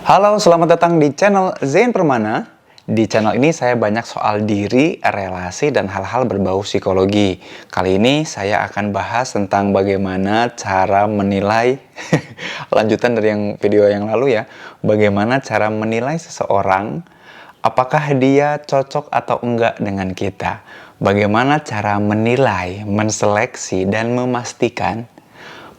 Halo, selamat datang di channel Zain Permana. Di channel ini saya banyak soal diri, relasi, dan hal-hal berbau psikologi. Kali ini saya akan bahas tentang bagaimana cara menilai, lanjutan dari yang video yang lalu ya, bagaimana cara menilai seseorang, apakah dia cocok atau enggak dengan kita. Bagaimana cara menilai, menseleksi, dan memastikan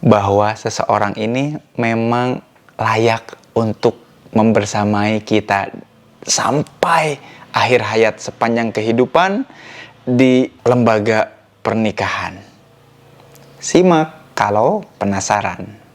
bahwa seseorang ini memang layak untuk membersamai kita sampai akhir hayat sepanjang kehidupan di lembaga pernikahan. Simak kalau penasaran.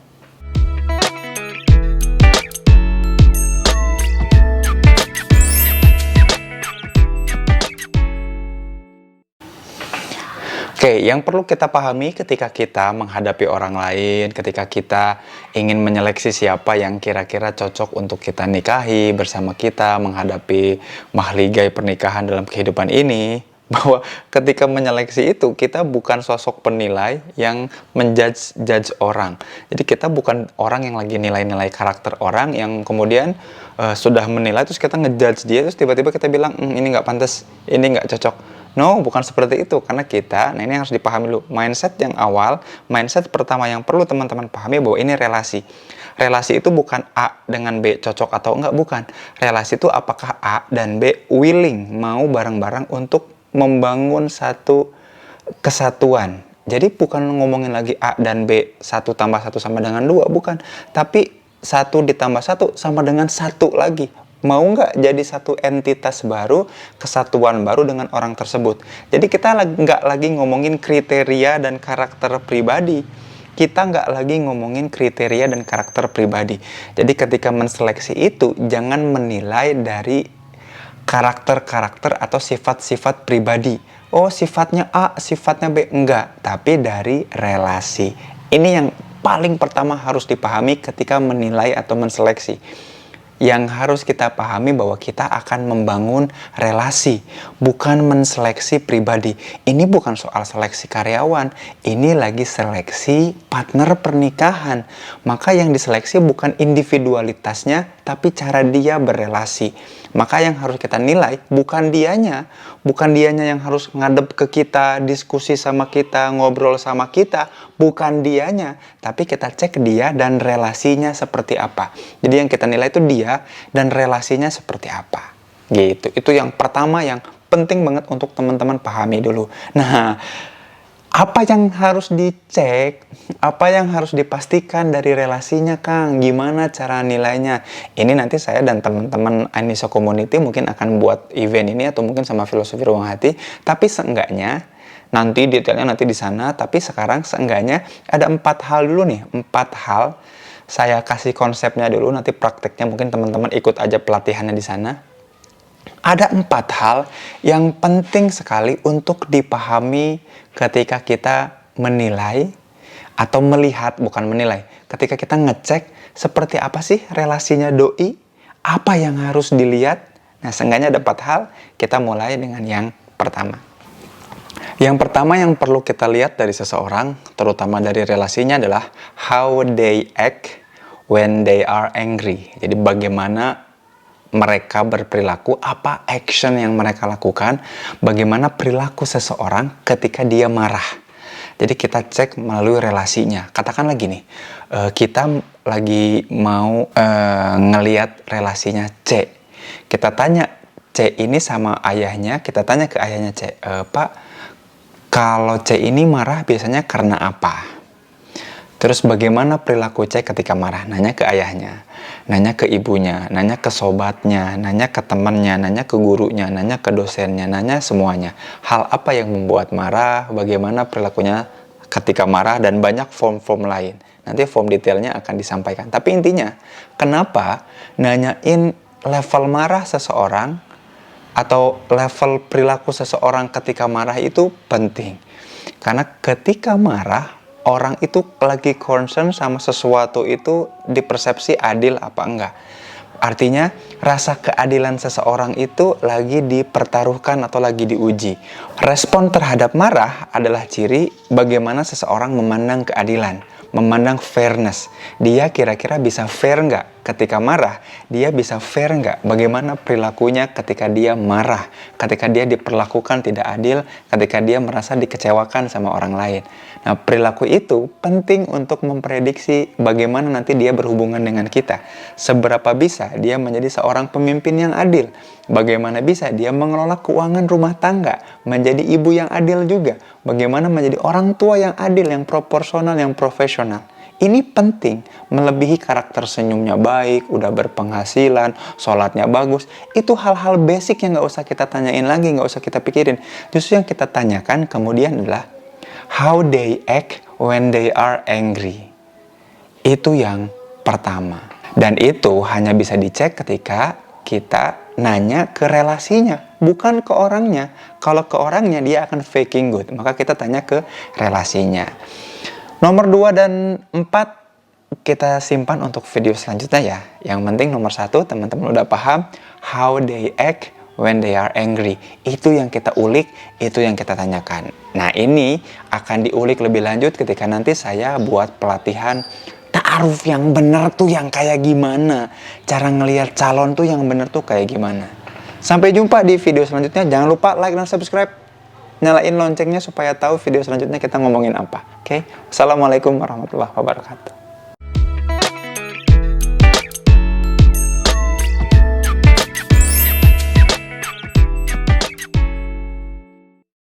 Oke, yang perlu kita pahami ketika kita menghadapi orang lain, ketika kita ingin menyeleksi siapa yang kira-kira cocok untuk kita nikahi bersama kita menghadapi mahligai pernikahan dalam kehidupan ini, bahwa ketika menyeleksi itu kita bukan sosok penilai yang menjudge orang. Jadi kita bukan orang yang lagi nilai-nilai karakter orang yang kemudian sudah menilai terus kita ngejudge dia terus tiba-tiba kita bilang ini nggak pantas, ini nggak cocok. No, bukan seperti itu. Karena kita, nah ini harus dipahami dulu. Mindset yang awal, mindset pertama yang perlu teman-teman pahami bahwa ini relasi. Relasi itu bukan A dengan B cocok atau enggak, bukan. Relasi itu apakah A dan B willing, mau bareng-bareng untuk membangun satu kesatuan. Jadi bukan ngomongin lagi A dan B, 1 tambah 1 sama dengan 2, bukan. Tapi 1 ditambah 1 sama dengan 1 lagi. Mau nggak jadi satu entitas baru, kesatuan baru dengan orang tersebut. Jadi kita nggak lagi ngomongin kriteria dan karakter pribadi. Kita nggak lagi ngomongin kriteria dan karakter pribadi. Jadi ketika menseleksi itu, jangan menilai dari karakter-karakter atau sifat-sifat pribadi. Oh, sifatnya A, sifatnya B. Enggak, tapi dari relasi. Ini yang paling pertama harus dipahami ketika menilai atau menseleksi. Yang harus kita pahami bahwa kita akan membangun relasi, bukan menseleksi pribadi. Ini bukan soal seleksi karyawan, ini lagi seleksi partner pernikahan. Maka yang diseleksi bukan individualitasnya, tapi cara dia berelasi. Maka yang harus kita nilai bukan dianya yang harus ngadep ke kita, diskusi sama kita, ngobrol sama kita, bukan dianya, tapi kita cek dia dan relasinya seperti apa. Jadi yang kita nilai itu dia dan relasinya seperti apa. Gitu. Itu yang pertama yang penting banget untuk teman-teman pahami dulu. Nah, apa yang harus dicek, apa yang harus dipastikan dari relasinya, Kang? Gimana cara nilainya? Ini nanti saya dan teman-teman Anissa Community mungkin akan buat event ini atau mungkin sama Filosofi Ruang Hati. Tapi seenggaknya, nanti detailnya nanti di sana. Tapi sekarang seenggaknya ada 4 hal dulu nih. 4 hal. Saya kasih konsepnya dulu, nanti prakteknya mungkin teman-teman ikut aja pelatihannya di sana. Ada 4 hal yang penting sekali untuk dipahami ketika kita menilai atau melihat, bukan menilai. Ketika kita ngecek seperti apa sih relasinya doi, apa yang harus dilihat. Nah, seenggaknya ada 4 hal, kita mulai dengan yang pertama. Yang pertama yang perlu kita lihat dari seseorang, terutama dari relasinya adalah how they act when they are angry. Jadi bagaimana mereka berperilaku, apa action yang mereka lakukan, bagaimana perilaku seseorang ketika dia marah. Jadi kita cek melalui relasinya. Katakanlah gini, kita lagi mau ngeliat relasinya C. Kita tanya C ini sama ayahnya, kita tanya ke ayahnya C, Pak, kalau C ini marah biasanya karena apa? Terus bagaimana perilaku C ketika marah? Nanya ke ayahnya, nanya ke ibunya, nanya ke sobatnya, nanya ke temannya, nanya ke gurunya, nanya ke dosennya, nanya semuanya. Hal apa yang membuat marah, bagaimana perilakunya ketika marah, dan banyak form-form lain. Nanti form detailnya akan disampaikan. Tapi intinya, kenapa nanyain level marah seseorang atau level perilaku seseorang ketika marah itu penting. Karena ketika marah, orang itu lagi concern sama sesuatu itu dipersepsi adil apa enggak. Artinya rasa keadilan seseorang itu lagi dipertaruhkan atau lagi diuji. Respon terhadap marah adalah ciri bagaimana seseorang memandang keadilan, memandang fairness. Dia kira-kira bisa fair nggak ketika marah, dia bisa fair nggak? Bagaimana perilakunya ketika dia marah, ketika dia diperlakukan tidak adil, ketika dia merasa dikecewakan sama orang lain. Nah, perilaku itu penting untuk memprediksi bagaimana nanti dia berhubungan dengan kita. Seberapa bisa dia menjadi seorang pemimpin yang adil? Bagaimana bisa dia mengelola keuangan rumah tangga, menjadi ibu yang adil juga? Bagaimana menjadi orang tua yang adil, yang proporsional, yang profesional? Ini penting, melebihi karakter senyumnya baik, udah berpenghasilan, sholatnya bagus. Itu hal-hal basic yang nggak usah kita tanyain lagi, nggak usah kita pikirin. Justru yang kita tanyakan kemudian adalah how they act when they are angry. Itu yang pertama. Dan itu hanya bisa dicek ketika kita nanya ke relasinya, bukan ke orangnya. Kalau ke orangnya dia akan faking good, maka kita tanya ke relasinya. Nomor 2 dan 4 kita simpan untuk video selanjutnya ya. Yang penting nomor 1 teman-teman udah paham how they act when they are angry. Itu yang kita ulik, itu yang kita tanyakan. Nah, ini akan diulik lebih lanjut ketika nanti saya buat pelatihan ta'aruf yang benar tuh yang kayak gimana. Cara ngelihat calon tuh yang benar tuh kayak gimana. Sampai jumpa di video selanjutnya. Jangan lupa like dan subscribe. Nyalain loncengnya supaya tahu video selanjutnya kita ngomongin apa. Oke? Assalamualaikum warahmatullahi wabarakatuh.